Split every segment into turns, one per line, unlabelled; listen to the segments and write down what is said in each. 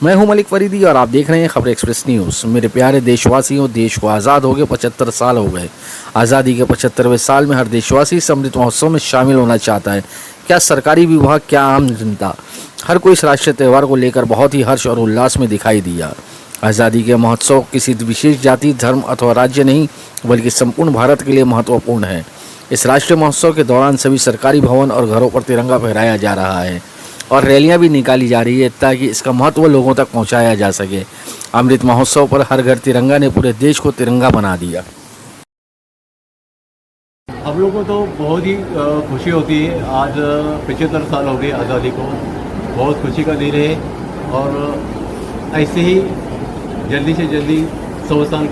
मैं हूं मलिक फरीदी और आप देख रहे हैं खबर एक्सप्रेस न्यूज़। मेरे प्यारे देशवासियों, देश को आज़ाद हो गए 75 साल हो गए। आज़ादी के 75वें साल में हर देशवासी इस अमृत महोत्सव में शामिल होना चाहता है। क्या सरकारी विभाग, क्या आम जनता, हर कोई इस राष्ट्रीय त्यौहार को लेकर बहुत ही हर्ष और उल्लास में दिखाई दिया। आज़ादी के महोत्सव किसी विशेष जाति, धर्म अथवा राज्य नहीं, बल्कि संपूर्ण भारत के लिए महत्वपूर्ण है। इस राष्ट्रीय महोत्सव के दौरान सभी सरकारी भवन और घरों पर तिरंगा फहराया जा रहा है और रैलियां भी निकाली जा रही है ताकि इसका महत्व लोगों तक पहुंचाया जा सके। अमृत महोत्सव पर हर घर तिरंगा ने पूरे देश को तिरंगा बना दिया।
हम लोग को तो बहुत ही खुशी होती है। आज 75 साल हो गए आज़ादी को, बहुत खुशी का दिन है और ऐसे ही जल्दी से जल्दी 100 साल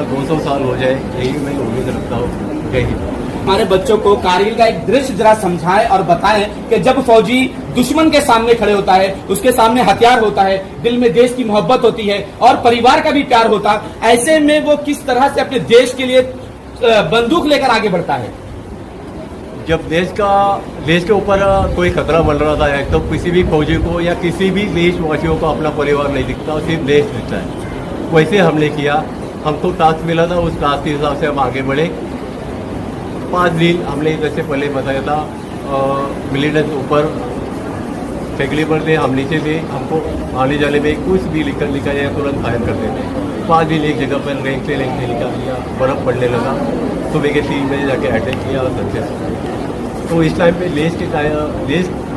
200 साल हो जाए, यही मैं उम्मीद रखता हूँ। जय हिंद।
हमारे बच्चों को कारगिल का एक दृश्य जरा समझाएं और बताएं कि जब फौजी दुश्मन के सामने खड़े होता है, उसके सामने हथियार होता है, दिल में देश की मोहब्बत होती है और परिवार का भी प्यार होता है, ऐसे में वो किस तरह से अपने देश के लिए बंदूक लेकर आगे बढ़ता है।
जब देश के ऊपर कोई खतरा बन रहा था तो किसी भी फौजी को या किसी भी देशवासियों को अपना परिवार नहीं दिखता, सिर्फ देश दिखता है। वैसे हमने किया, हमको टास्क मिला था, उस टास्क के हिसाब से हम आगे बढ़े। 5 दिन हमने जैसे पहले बताया था, मिलिटेंट ऊपर फेंकली पर थे, हम नीचे थे। हमको आने जाने में कुछ भी लिखा जाए तुरंत फायर करते थे। 5 दिन एक जगह पर रैंक से निकाल दिया, बर्फ़ पड़ने लगा। सुबह के 3 बजे जाके अटैक किया और सक्सेस। तो इस टाइम पे देश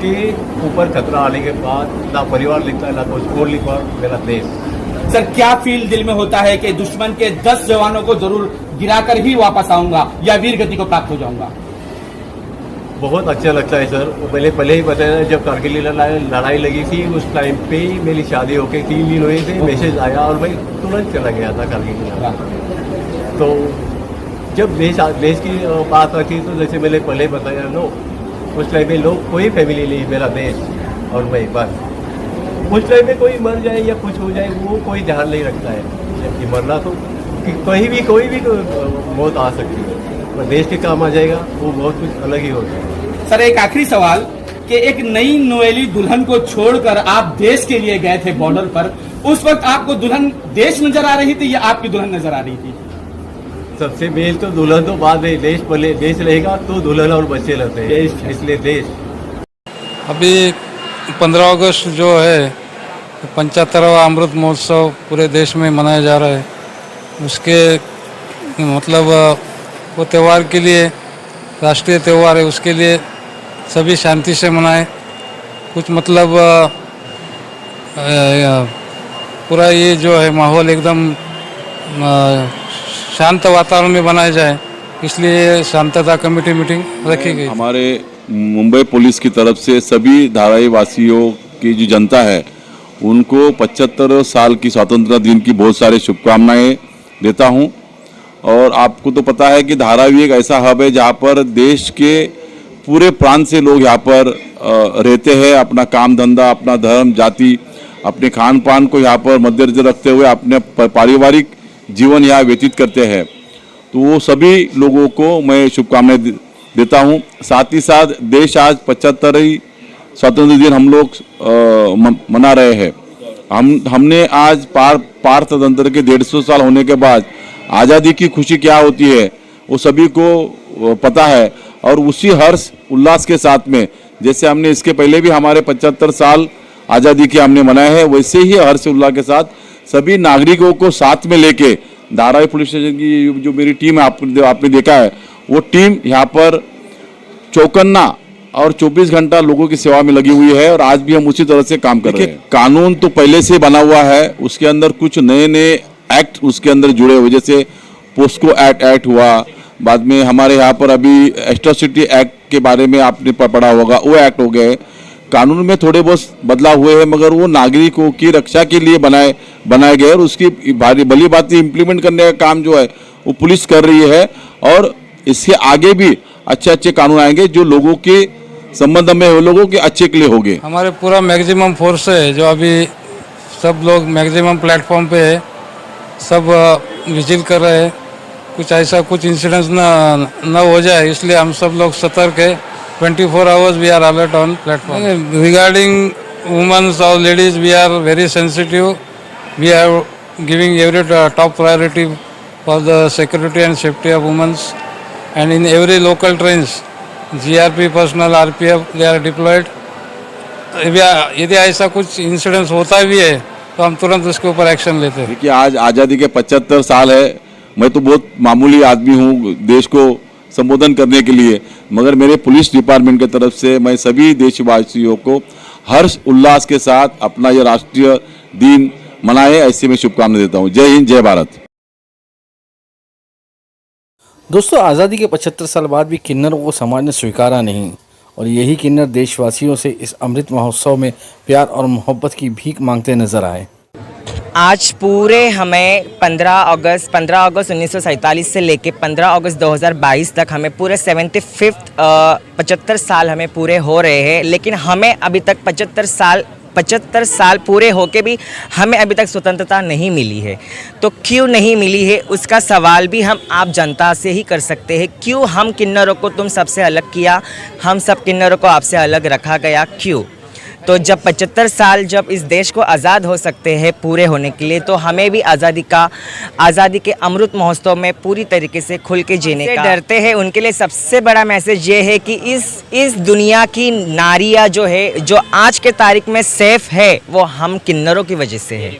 के ऊपर खतरा आने के बाद ना परिवार लिखता है, ना कुछ और लिखा, मेरा देश।
सर, क्या फील दिल में होता है कि दुश्मन के 10 जवानों को जरूर गिराकर ही वापस आऊंगा या वीर गति को प्राप्त हो जाऊंगा?
बहुत अच्छा लगता है सर। पहले ही बताया, जब कारगिल लड़ाई लगी थी उस टाइम पे मेरी शादी होके 3 दिन हुए थे, मैसेज आया और मैं तुरंत चला गया था कारगिल। तो जब देश की बात आती तो जैसे मैंने पहले बताया, उस टाइम में लोग कोई फैमिली नहीं, मेरा देश और मैं बस। उस टाइम में कोई मर जाए या कुछ हो जाए वो कोई ध्यान नहीं रखता है, जबकि मरना तो कोई भी मौत आ सकती है, पर देश के काम आ जाएगा वो बहुत कुछ अलग ही होता है।
सर, एक आखिरी सवाल कि एक नई नोएली दुल्हन को छोड़कर आप देश के लिए गए थे बॉर्डर पर, उस वक्त आपको दुल्हन देश नजर आ रही थी या आपकी दुल्हन नजर आ रही थी?
सबसे मेन तो दुल्हन तो बाद में, देश पहले। देश रहेगा तो दुल्हन और बच्चे रहते हैं, इसलिए देश।
अभी 15 अगस्त जो है 75वां अमृत महोत्सव पूरे देश में मनाया जा रहा है। उसके मतलब वो त्यौहार के लिए, राष्ट्रीय त्यौहार है, उसके लिए सभी शांति से मनाएं। कुछ मतलब पूरा ये जो है माहौल एकदम शांत वातावरण में बनाया जाए, इसलिए शांतता कमेटी मीटिंग रखी गई।
हमारे मुंबई पुलिस की तरफ से सभी धारावी वासियों की जो जनता है उनको 75 साल की स्वतंत्रता दिन की बहुत सारी शुभकामनाएं देता हूं। और आपको तो पता है कि धारावी एक ऐसा हब है जहां पर देश के पूरे प्रांत से लोग यहां पर रहते हैं, अपना काम धंधा, अपना धर्म, जाति, अपने खान पान को यहाँ पर मद्देनजर रखते हुए अपने पारिवारिक जीवन यहाँ व्यतीत करते हैं। तो वो सभी लोगों को मैं शुभकामनाएं देता हूँ। साथ ही साथ देश आज 75वीं स्वतंत्रता दिन हम लोग मना रहे हैं। हमने आज पारतंत्र के 150 साल होने के बाद आज़ादी की खुशी क्या होती है वो सभी को पता है। और उसी हर्ष उल्लास के साथ में, जैसे हमने इसके पहले भी हमारे 75 साल आज़ादी के हमने मनाए हैं, वैसे ही हर्ष उल्लास के साथ सभी नागरिकों को साथ में लेके धारावी पुलिस स्टेशन की जो मेरी टीम है, आपने देखा है, वो टीम यहाँ पर चौकन्ना और 24 घंटा लोगों की सेवा में लगी हुई है और आज भी हम उसी तरह से काम कर रहे हैं। कानून तो पहले से बना हुआ है, उसके अंदर कुछ नए एक्ट उसके अंदर जुड़े हुए, जैसे पोस्को एक्ट हुआ, बाद में हमारे यहाँ पर अभी एट्रोसिटी एक्ट के बारे में आपने पढ़ा होगा, वो एक्ट हो गए। कानून में थोड़े बहुत बदलाव हुए हैं, मगर वो नागरिकों की रक्षा के लिए बनाए गए और उसकी भली बात इम्प्लीमेंट करने का काम जो है वो पुलिस कर रही है। और इसके आगे भी अच्छे कानून आएंगे जो लोगों के संबंध में, वो लोगों के अच्छे के लिए होंगे।
हमारे पूरा मैक्सिमम फोर्स है जो अभी सब लोग मैक्सिमम प्लेटफॉर्म पे है, सब विजिट कर रहे हैं। कुछ इंसिडेंट्स न हो जाए, इसलिए हम सब लोग सतर्क है। 24 hours we are alert on platform. Regarding women or ladies, we are very sensitive. We are giving every top priority for the security and safety of women. And in every local trains, GRP personnel, RPF, they are deployed. यदि ऐसा कुछ incidence होता भी है तो हम तुरंत उसके ऊपर एक्शन लेते हैं।
देखिए, आज आज़ादी के 75 साल है। मैं तो बहुत मामूली आदमी हूँ देश को संबोधन करने के लिए, मगर मेरे पुलिस डिपार्टमेंट की तरफ से मैं सभी देशवासियों को हर्ष उल्लास के साथ अपना यह राष्ट्रीय दिन मनाए, ऐसे में शुभकामनाएं देता हूँ। जय हिंद, जय भारत।
दोस्तों, आज़ादी के 75 साल बाद भी किन्नरों को समाज ने स्वीकारा नहीं और यही किन्नर देशवासियों से इस अमृत महोत्सव में प्यार और मोहब्बत की भीख मांगते नजर आए।
आज पूरे हमें 15 अगस्त 1947 से लेके 15 अगस्त 2022 तक हमें पूरे 75 साल हमें पूरे हो रहे हैं, लेकिन हमें अभी तक 75 साल पूरे होके भी हमें अभी तक स्वतंत्रता नहीं मिली है। तो क्यों नहीं मिली है उसका सवाल भी हम आप जनता से ही कर सकते हैं। क्यों हम किन्नरों को तुम सबसे अलग किया, हम सब किन्नरों को आपसे अलग रखा गया, क्यों? तो जब 75 साल जब इस देश को आज़ाद हो सकते हैं पूरे होने के लिए, तो हमें भी आज़ादी के अमृत महोत्सव में पूरी तरीके से खुल के जीने का डरते हैं। उनके लिए सबसे बड़ा मैसेज ये है कि इस दुनिया की नारियाँ जो है, जो आज के तारीख में सेफ है, वो हम किन्नरों की वजह से है।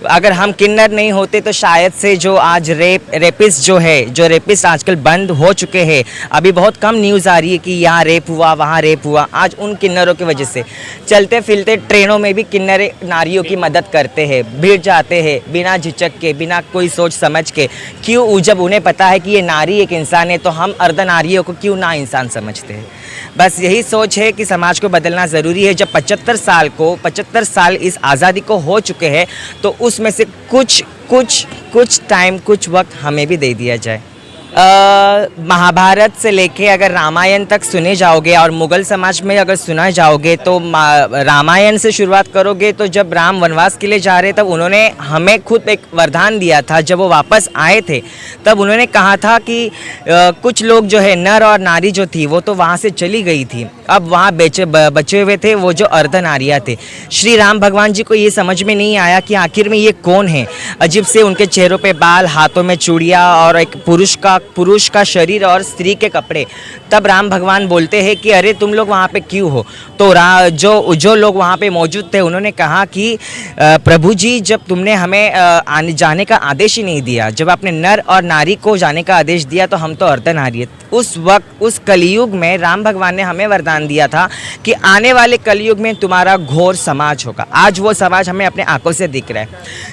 अगर हम किन्नर नहीं होते तो शायद से जो आज रेपिस्ट जो रेपिस्ट आजकल बंद हो चुके हैं। अभी बहुत कम न्यूज़ आ रही है कि यहाँ रेप हुआ, वहाँ रेप हुआ, आज उन किन्नरों की वजह से। चलते फिरते ट्रेनों में भी किन्नर नारियों की मदद करते हैं, भीड़ जाते हैं बिना झिझक के, बिना कोई सोच समझ के। क्यों? जब उन्हें पता है कि ये नारी एक इंसान है, तो हम अर्धनारियों को क्यों ना इंसान समझते हैं। बस यही सोच है कि समाज को बदलना ज़रूरी है। जब 75 साल इस आज़ादी को हो चुके हैं, तो उसमें से कुछ टाइम, कुछ वक्त हमें भी दे दिया जाए। महाभारत से लेके अगर रामायण तक सुने जाओगे और मुग़ल समाज में अगर सुना जाओगे, तो रामायण से शुरुआत करोगे तो जब राम वनवास के लिए जा रहे तब उन्होंने हमें खुद एक वरदान दिया था। जब वो वापस आए थे तब उन्होंने कहा था कि कुछ लोग जो है, नर और नारी जो थी वो तो वहाँ से चली गई थी, अब वहाँ बचे हुए थे वो जो अर्धनारियाँ थे। श्री राम भगवान जी को ये समझ में नहीं आया कि आखिर में ये कौन है। अजीब से उनके चेहरों पे बाल, हाथों में चूड़ियाँ और एक पुरुष का शरीर और स्त्री के कपड़े। तब राम भगवान बोलते हैं कि अरे तुम लोग वहाँ पे क्यों हो? तो जो लोग वहाँ पे मौजूद थे उन्होंने कहा कि प्रभु जी, जब तुमने हमें आने जाने का आदेश ही नहीं दिया, जब आपने नर और नारी को जाने का आदेश दिया, तो हम तो अर्धनारी। उस वक्त, उस कलयुग में राम भगवान ने हमें वरदान दिया था कि आने वाले कलयुग में तुम्हारा घोर समाज होगा। आज वो समाज हमें अपने आंखों से दिख रहा है।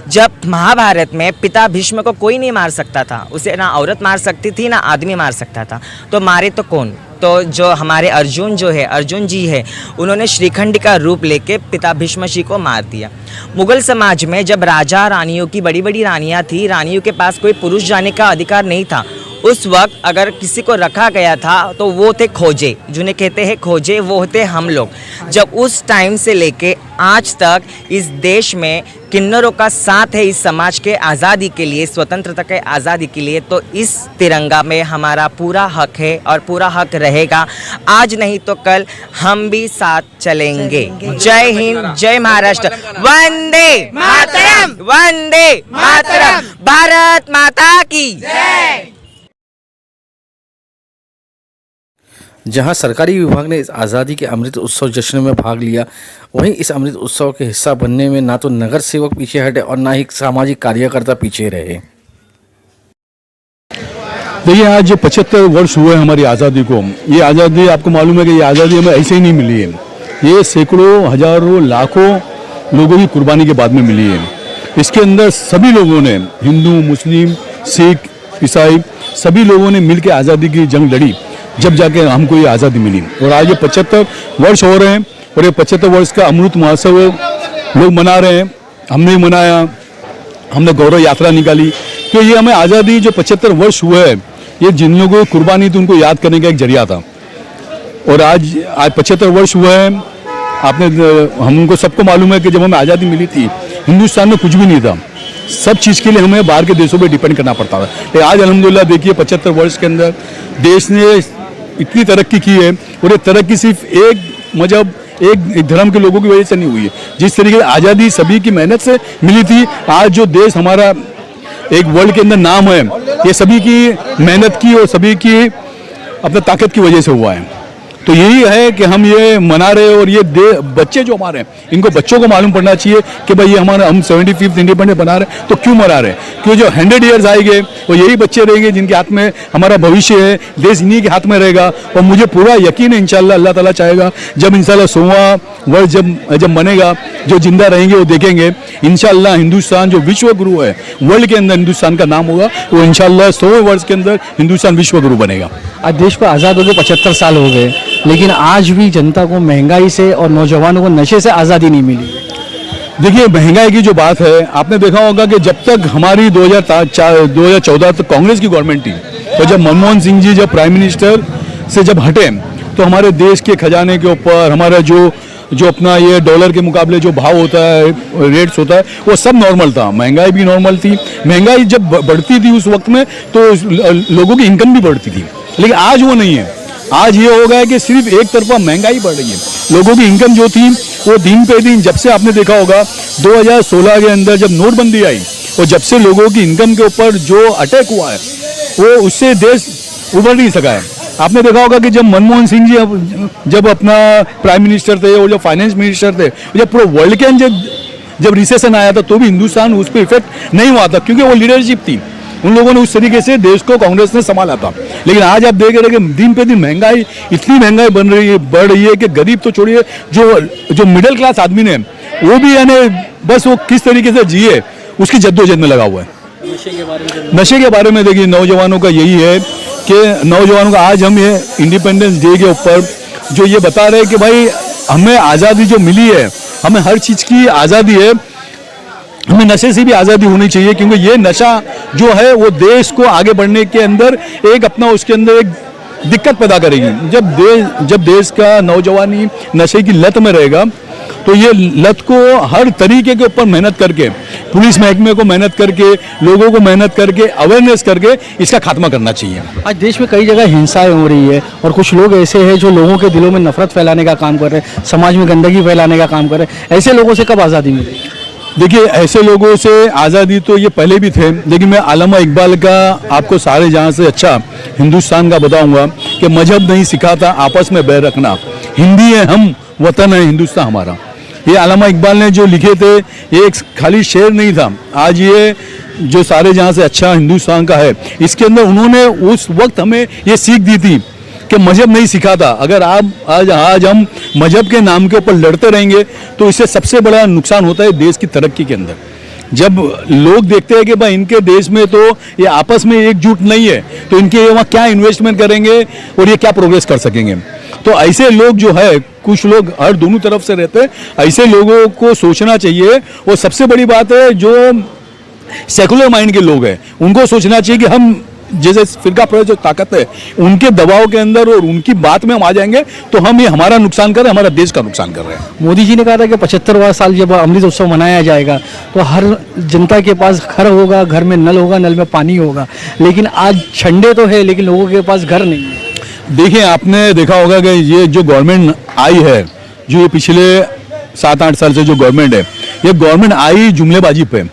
जब महाभारत में पिता भीष्म को कोई नहीं मार सकता था, उसे ना औरत मार सकती थी ना आदमी मार सकता था, तो मारे तो कौन? तो जो हमारे अर्जुन जी है, उन्होंने श्रीखंड का रूप लेके पिता भीष्म जी को मार दिया। मुगल समाज में जब राजा रानियों की बड़ी रानियां थी, रानियों के पास कोई पुरुष जाने का अधिकार नहीं था। उस वक्त अगर किसी को रखा गया था तो वो थे खोजे, जिन्हें कहते हैं खोजे, वो होते हम लोग। जब उस टाइम से लेके आज तक इस देश में किन्नरों का साथ है इस समाज के आज़ादी के लिए, स्वतंत्रता के आज़ादी के लिए, तो इस तिरंगा में हमारा पूरा हक है और पूरा हक रहेगा। आज नहीं तो कल हम भी साथ चलेंगे। जय हिंद, जय महाराष्ट्र, वंदे मातरम, वंदे मातरम, भारत माता की जय।
जहां सरकारी विभाग ने इस आज़ादी के अमृत उत्सव जश्न में भाग लिया, वहीं इस अमृत उत्सव के हिस्सा बनने में ना तो नगर सेवक पीछे हटे और ना ही सामाजिक कार्यकर्ता पीछे रहे।
देखिए, आज 75 वर्ष हुए हमारी आज़ादी को। ये आज़ादी, आपको मालूम है कि ये आज़ादी हमें ऐसे ही नहीं मिली है, ये सैकड़ों, हजारों, लाखों लोगों की कुर्बानी के बाद में मिली है। इसके अंदर सभी लोगों ने, हिंदू, मुस्लिम, सिख, ईसाई, सभी लोगों ने मिलकर आज़ादी की जंग लड़ी, जब जाके हमको ये आज़ादी मिली। और आज ये 75 वर्ष हो रहे हैं और ये 75 वर्ष का अमृत महोत्सव लोग मना रहे हैं। हमने भी मनाया, हमने गौरव यात्रा निकाली कि ये हमें आज़ादी जो 75 वर्ष हुए हैं, ये जिन लोगों की कुर्बानी थी उनको याद करने का एक जरिया था। और आज 75 वर्ष हुए हैं। हमको सबको मालूम है कि जब हमें आज़ादी मिली थी, हिंदुस्तान में कुछ भी नहीं था, सब चीज़ के लिए हमें बाहर के देशों पे डिपेंड करना पड़ता था। लेकिन आज अल्हम्दुलिल्लाह देखिए 75 वर्ष के अंदर देश ने इतनी तरक्की की है, और ये तरक्की सिर्फ एक मजहब, एक धर्म के लोगों की वजह से नहीं हुई है। जिस तरीके से आज़ादी सभी की मेहनत से मिली थी, आज जो देश हमारा एक वर्ल्ड के अंदर नाम है, ये सभी की मेहनत की और सभी की अपने ताकत की वजह से हुआ है। तो यही है कि हम ये मना रहे हैं और ये बच्चे जो हमारे हैं, इनको बच्चों को मालूम पड़ना चाहिए कि भाई ये हमारा हम 75th इंडिपेंडेंस बना रहे हैं तो क्यों मना रहे हैं। क्यों जो 100 ईयर्स आएंगे वो यही बच्चे रहेंगे जिनके हाथ में हमारा भविष्य है, देश इन्हीं के हाथ में रहेगा। और मुझे पूरा यकीन है इंशाल्लाह अल्लाह ताला चाहेगा जब इंशाल्लाह 100वां वर्ष जब बनेगा, जो जिंदा रहेंगे वो देखेंगे इंशाल्लाह हिंदुस्तान जो विश्व गुरु है, वर्ल्ड के अंदर हिंदुस्तान का नाम होगा, वो इंशाल्लाह 100वें वर्ष के अंदर हिंदुस्तान विश्व गुरु बनेगा।
आज देश को आज़ाद होकर 75 साल हो गए, लेकिन आज भी जनता को महंगाई से और नौजवानों को नशे से आज़ादी नहीं मिली।
देखिए महंगाई की जो बात है, आपने देखा होगा कि जब तक हमारी 2014 तक कांग्रेस की गवर्नमेंट थी, तो जब मनमोहन सिंह जी जब प्राइम मिनिस्टर से जब हटे, तो हमारे देश के खजाने के ऊपर हमारा जो अपना ये डॉलर के मुकाबले जो भाव होता है, रेट्स होता है, वो सब नॉर्मल था। महंगाई भी नॉर्मल थी। महंगाई जब बढ़ती थी उस वक्त में तो लोगों की इनकम भी बढ़ती थी, लेकिन आज वो नहीं है। आज ये हो गया कि सिर्फ एक तरफा महंगाई बढ़ रही है। लोगों की इनकम जो थी वो दिन पे दिन, जब से आपने देखा होगा 2016 के अंदर जब नोटबंदी आई और जब से लोगों की इनकम के ऊपर जो अटैक हुआ है, वो उससे देश उभर नहीं सका है। आपने देखा होगा कि जब मनमोहन सिंह जी जब अपना प्राइम मिनिस्टर थे और जो फाइनेंस मिनिस्टर थे, जब पूरे वर्ल्ड के अंदर जब रिसेशन आया था तो भी हिंदुस्तान उस पर इफेक्ट नहीं हुआ था, क्योंकि वो लीडरशिप थी। उन लोगों ने उस तरीके से देश को कांग्रेस ने संभाला था। लेकिन आज आप देख रहे हैं कि दिन पे दिन महंगाई, इतनी महंगाई बढ़ रही है कि गरीब तो छोड़िए, जो मिडिल क्लास आदमी ने वो भी यानी बस वो किस तरीके से जिए उसकी जद्दोजहद में लगा हुआ है। नशे के बारे में देखिए नौजवानों का यही है कि नौजवानों का आज हम ये इंडिपेंडेंस डे के ऊपर जो ये बता रहे हैं कि भाई हमें आज़ादी जो मिली है, हमें हर चीज़ की आज़ादी है, हमें नशे से भी आज़ादी होनी चाहिए, क्योंकि ये नशा जो है वो देश को आगे बढ़ने के अंदर एक अपना उसके अंदर एक दिक्कत पैदा करेगी। जब देश का नौजवानी नशे की लत में रहेगा तो ये लत को हर तरीके के ऊपर मेहनत करके, पुलिस महकमे को मेहनत करके, लोगों को मेहनत करके, अवेयरनेस करके इसका खात्मा करना चाहिए।
आज देश में कई जगह हिंसाएं हो रही है और कुछ लोग ऐसे हैं जो लोगों के दिलों में नफरत फैलाने का काम कर रहे हैं, समाज में गंदगी फैलाने का काम कर रहे हैं। ऐसे लोगों से कब आज़ादी मिलेगी?
देखिए ऐसे लोगों से आज़ादी तो ये पहले भी थे, लेकिन मैं अल्लामा इकबाल का आपको सारे जहाँ से अच्छा हिंदुस्तान का बताऊंगा कि मजहब नहीं सिखाता आपस में बैर रखना, हिंदी है हम, वतन है हिंदुस्तान हमारा। ये अल्लामा इकबाल ने जो लिखे थे, ये एक खाली शेर नहीं था। आज ये जो सारे जहाँ से अच्छा हिंदुस्तान का है, इसके अंदर उन्होंने उस वक्त हमें ये सीख दी थी कि मजहब नहीं सिखाता। अगर आप आज हम मजहब के नाम के ऊपर लड़ते रहेंगे तो इससे सबसे बड़ा नुकसान होता है देश की तरक्की के अंदर। जब लोग देखते हैं कि भाई इनके देश में तो ये आपस में एकजुट नहीं है, तो इनके वहाँ क्या इन्वेस्टमेंट करेंगे और ये क्या प्रोग्रेस कर सकेंगे। तो ऐसे लोग जो है, कुछ लोग हर दोनों तरफ से रहते हैं, ऐसे लोगों को सोचना चाहिए। और सबसे बड़ी बात है जो सेकुलर माइंड के लोग हैं उनको सोचना चाहिए कि हम जैसे फिरका जो ताकत है उनके दबाव के अंदर और उनकी बात में हम आ जाएंगे तो हम ये हमारा नुकसान कर रहे हैं, हमारा देश का नुकसान कर रहे हैं।
मोदी जी ने कहा था कि 75वां साल जब अमृत उत्सव मनाया जाएगा तो हर जनता के पास घर होगा, घर में नल होगा, नल में पानी होगा। लेकिन आज झंडे तो है लेकिन लोगों के पास घर नहीं है।
देखिए आपने देखा होगा कि ये जो गवर्नमेंट आई है, जो ये पिछले 7-8 साल से जो गवर्नमेंट है, ये गवर्नमेंट आई जुमलेबाजी पे।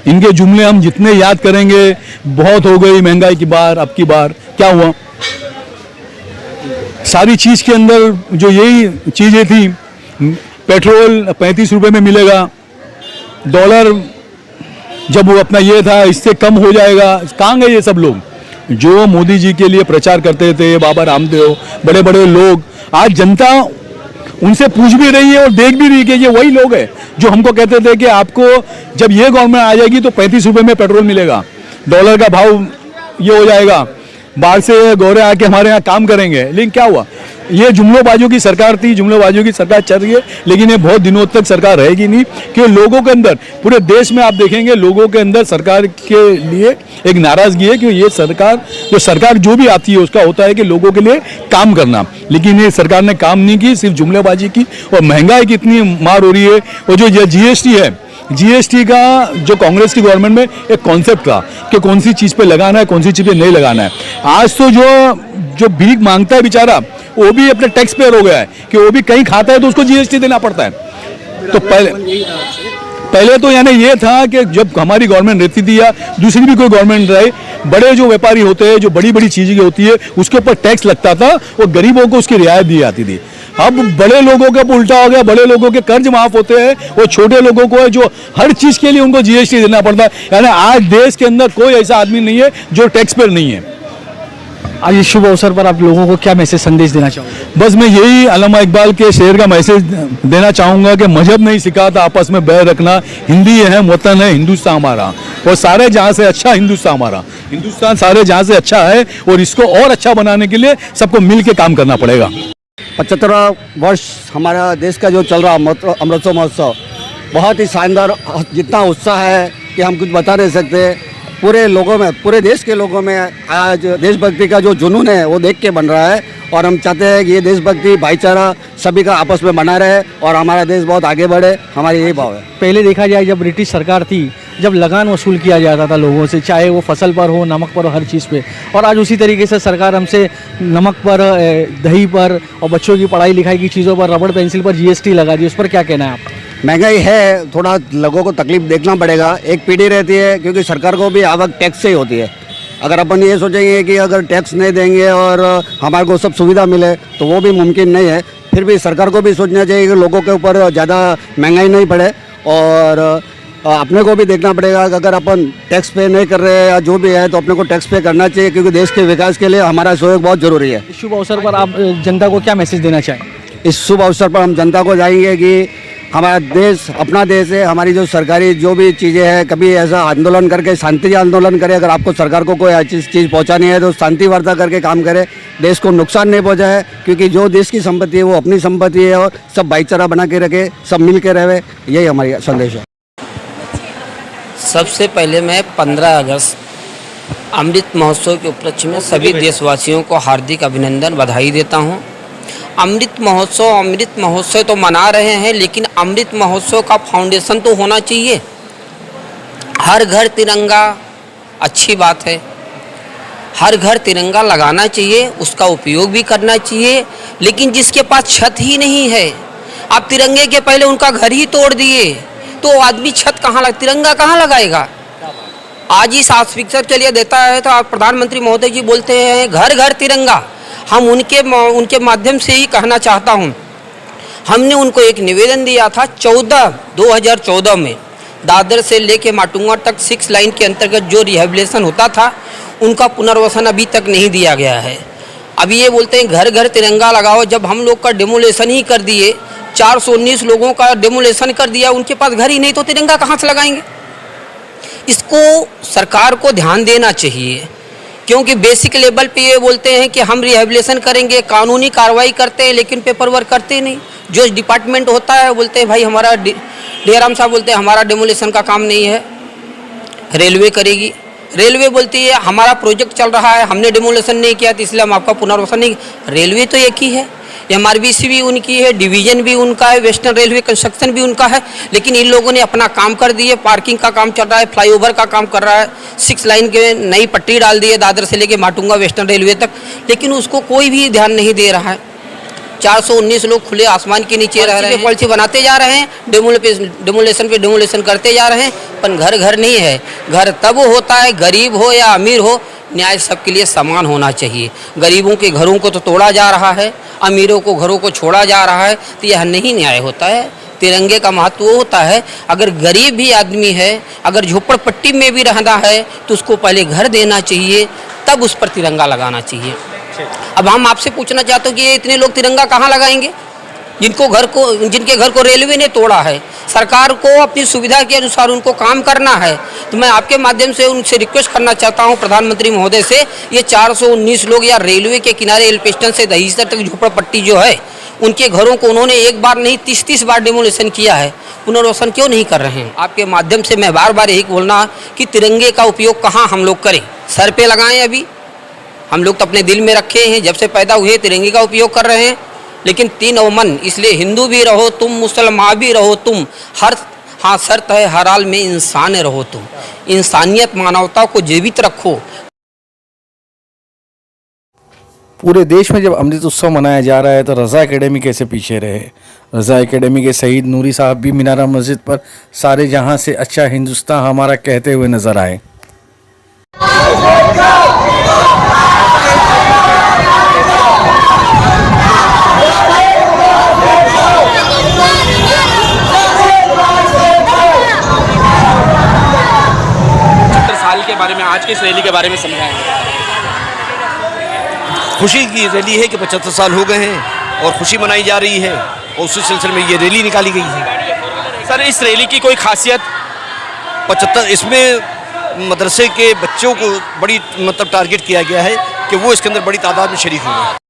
इनके जुमले हम जितने याद करेंगे, बहुत हो गई महंगाई की बार, अब की बार क्या हुआ, सारी चीज के अंदर जो यही चीजें थी, पेट्रोल 35 रुपए में मिलेगा, डॉलर जब वो अपना ये था इससे कम हो जाएगा। कहाँ गए ये सब लोग जो मोदी जी के लिए प्रचार करते थे, बाबा रामदेव, बड़े बड़े लोग। आज जनता उनसे पूछ भी रही है और देख भी रही है कि ये वही लोग हैं जो हमको कहते थे कि आपको जब ये गवर्नमेंट आ जाएगी तो 35 रुपए में पेट्रोल मिलेगा, डॉलर का भाव ये हो जाएगा, बाहर से गोरे आके हमारे यहाँ काम करेंगे। लेकिन क्या हुआ, ये जुमलोबाजों की सरकार थी, जुमलोबाजों की सरकार चल रही है, लेकिन ये बहुत दिनों तक सरकार रहेगी नहीं, क्योंकि लोगों के अंदर, पूरे देश में आप देखेंगे लोगों के अंदर सरकार के लिए एक नाराजगी है कि ये सरकार जो भी आती है उसका होता है कि लोगों के लिए काम करना, लेकिन ये सरकार ने काम नहीं की, सिर्फ जुमलेबाजी की। और महंगाई की इतनी मार हो रही है, और जो GST है, GST का जो कांग्रेस की गवर्नमेंट में एक कॉन्सेप्ट था कि कौन सी चीज़ पे लगाना है, कौन सी चीज़ पे नहीं लगाना है। आज तो जो जो भीख मांगता है बेचारा वो भी अपने टैक्स पेयर हो गया है कि वो भी कहीं खाता है तो उसको जीएसटी देना पड़ता है। तो पहले तो यानी ये था कि जब हमारी गवर्नमेंट रहती थी या दूसरी भी कोई गवर्नमेंट रहे, बड़े जो व्यापारी होते हैं, जो बड़ी बड़ी चीजें होती है उसके ऊपर टैक्स लगता था और गरीबों को उसकी रियायत दी जाती थी। अब बड़े लोगों का उल्टा हो गया, बड़े लोगों के कर्ज माफ होते हैं और छोटे लोगों को जो हर चीज के लिए उनको जीएसटी देना पड़ता है। यानी आज देश के अंदर कोई ऐसा आदमी नहीं है जो टैक्स पेयर नहीं है।
आज इस शुभ अवसर पर आप लोगों को क्या मैसेज संदेश देना चाहोगे?
बस मैं यही अल्लामा इकबाल के शेर का मैसेज देना चाहूँगा कि मजहब नहीं सिखाता आपस में बैर रखना, हिंदी है वतन है हिंदुस्तान हमारा और सारे जहाँ से अच्छा हिंदुस्तान हमारा, हिंदुस्तान सारे जहाँ से अच्छा है और इसको और अच्छा बनाने के लिए सबको मिल के काम करना पड़ेगा।
75वां वर्ष हमारा देश का जो चल रहा अमृतसर महोत्सव बहुत ही शानदार, जितना उत्साह है कि हम कुछ बता नहीं सकते। पूरे लोगों में, पूरे देश के लोगों में आज देशभक्ति का जो जुनून है वो देख के बन रहा है और हम चाहते हैं कि ये देशभक्ति भाईचारा सभी का आपस में बना रहे और हमारा देश बहुत आगे बढ़े। हमारी यही भाव है।
पहले देखा जाए जब ब्रिटिश सरकार थी, जब लगान वसूल किया जाता था लोगों से, चाहे वो फसल पर हो, नमक पर हो, हर चीज़ पे, और आज उसी तरीके से सरकार हमसे नमक पर, दही पर और बच्चों की पढ़ाई लिखाई की चीज़ों पर, रबड़ पेंसिल पर जीएसटी लगा दी। उस पर क्या कहना है आप?
महंगाई है, थोड़ा लोगों को तकलीफ देखना पड़ेगा। एक पीढ़ी रहती है क्योंकि सरकार को भी आवक टैक्स से ही होती है। अगर अपन ये सोचेंगे कि अगर टैक्स नहीं देंगे और हमारे को सब सुविधा मिले तो वो भी मुमकिन नहीं है। फिर भी सरकार को भी सोचना चाहिए कि लोगों के ऊपर ज़्यादा महंगाई नहीं पड़े और अपने को भी देखना पड़ेगा कि अगर अपन टैक्स पे नहीं कर रहे हैं या जो भी है तो अपने को टैक्स पे करना चाहिए क्योंकि देश के विकास के लिए हमारा सहयोग बहुत ज़रूरी है।
इस शुभ अवसर पर आप जनता को क्या मैसेज देना चाहें?
इस शुभ अवसर पर हम जनता को जाएंगे कि हमारा देश अपना देश है। हमारी जो सरकारी जो भी चीज़ें हैं, कभी ऐसा आंदोलन करके शांति आंदोलन करे। अगर आपको सरकार को कोई अच्छी चीज़ पहुंचानी है तो शांति वार्ता करके काम करे, देश को नुकसान नहीं पहुंचाए क्योंकि जो देश की संपत्ति है वो अपनी संपत्ति है और सब भाईचारा बना के रखे, सब मिल के रहे। यही हमारी संदेश है।
सबसे पहले मैं 15 अगस्त अमृत महोत्सव के उपलक्ष्य में सभी देशवासियों को हार्दिक अभिनंदन बधाई देता हूं। अमृत महोत्सव तो मना रहे हैं, लेकिन अमृत महोत्सव का फाउंडेशन तो होना चाहिए। हर घर तिरंगा अच्छी बात है, हर घर तिरंगा लगाना चाहिए, उसका उपयोग भी करना चाहिए। लेकिन जिसके पास छत ही नहीं है, आप तिरंगे के पहले उनका घर ही तोड़ दिए तो आदमी छत कहाँ तिरंगा कहाँ लगाएगा? आज ही पिक्चर चलिए देता है तो आप प्रधानमंत्री महोदय जी बोलते हैं घर घर तिरंगा। हम उनके माध्यम से ही कहना चाहता हूँ, हमने उनको एक निवेदन दिया था 2014 में, दादर से लेके माटुंगा तक 6 लाइन के अंतर्गत जो रिहेबिलिटेशन होता था उनका पुनर्वसन अभी तक नहीं दिया गया है। अभी ये बोलते हैं घर घर तिरंगा लगाओ। जब हम लोग का डेमोलेशन ही कर दिए, 419 लोगों का डेमोलेशन कर दिया, उनके पास घर ही नहीं तो तिरंगा कहाँ से लगाएंगे? इसको सरकार को ध्यान देना चाहिए क्योंकि बेसिक लेवल पे ये बोलते हैं कि हम रिहेबिलिटेशन करेंगे, कानूनी कार्रवाई करते हैं, लेकिन पेपर वर्क करते नहीं। जो डिपार्टमेंट होता है बोलते हैं भाई हमारा डेराम साहब बोलते हैं हमारा डेमोलेशन का काम नहीं है, रेलवे करेगी। रेलवे बोलती है हमारा प्रोजेक्ट चल रहा है, हमने डेमोलेशन नहीं किया तो इसलिए हम आपका पुनर्वसन नहीं। रेलवे तो एक ही है, MRBC भी उनकी है, डिवीजन भी उनका है, वेस्टर्न रेलवे कंस्ट्रक्शन भी उनका है, लेकिन इन लोगों ने अपना काम कर दिए। पार्किंग का काम चल रहा है, फ्लाईओवर का काम कर रहा है, 6 लाइन के नई पट्टी डाल दी है दादर से लेके माटुंगा वेस्टर्न रेलवे तक, लेकिन उसको कोई भी ध्यान नहीं दे रहा है। 419 लोग खुले आसमान के नीचे रह रहे हैं, पॉलिसी बनाते जा रहे हैं, डेमोलेशन पे डेमोलेशन करते जा रहे हैं, पर घर घर नहीं है। घर तब होता है, गरीब हो या अमीर हो, न्याय सबके लिए समान होना चाहिए। गरीबों के घरों को तो तोड़ा जा रहा है, अमीरों को घरों को छोड़ा जा रहा है, तो यह नहीं न्याय होता है। तिरंगे का महत्व होता है, अगर गरीब भी आदमी है, अगर झोपड़पट्टी में भी रहना है तो उसको पहले घर देना चाहिए, तब उस पर तिरंगा लगाना चाहिए। अब हम आपसे पूछना चाहते हो कि ये इतने लोग तिरंगा कहाँ लगाएंगे जिनके घर को रेलवे ने तोड़ा है। सरकार को अपनी सुविधा के अनुसार उनको काम करना है। तो मैं आपके माध्यम से उनसे रिक्वेस्ट करना चाहता हूं प्रधानमंत्री महोदय से, ये 419 लोग या रेलवे के किनारे एल्फिस्टन से दहीसर तक झोपड़पट्टी जो है, उनके घरों को उन्होंने एक बार नहीं 30-30 बार डेमोलेशन किया है, पुनर्वसन क्यों नहीं कर रहे हैं? आपके माध्यम से मैं बार बार यही बोलना कि तिरंगे का उपयोग कहाँ हम लोग करें? सर पे लगाएं? अभी हम लोग तो अपने दिल में रखे हैं, जब से पैदा हुए तिरंगे का उपयोग कर रहे हैं, लेकिन 3 अवमन, इसलिए हिंदू भी रहो तुम, मुसलमान भी रहो तुम, हाँ शर्त है हर हाल में इंसान रहो तुम। इंसानियत मानवता को जीवित रखो।
पूरे देश में जब अमृत उत्सव मनाया जा रहा है तो रज़ा एकेडमी कैसे पीछे रहे। रज़ा एकेडमी के शहीद नूरी साहब भी मीनारा मस्जिद पर सारे जहां से अच्छा हिंदुस्तान हमारा कहते हुए नजर आए।
साल के बारे में, आज की इस रैली के बारे में समझाएंगे।
खुशी की रैली है कि 75 साल हो गए हैं और खुशी मनाई जा रही है और उसी सिलसिले में ये रैली निकाली गई है।
सर, इस रैली की कोई खासियत?
75 इसमें मदरसे के बच्चों को बड़ी टारगेट किया गया है कि वो इसके अंदर बड़ी तादाद में शरीक होंगे।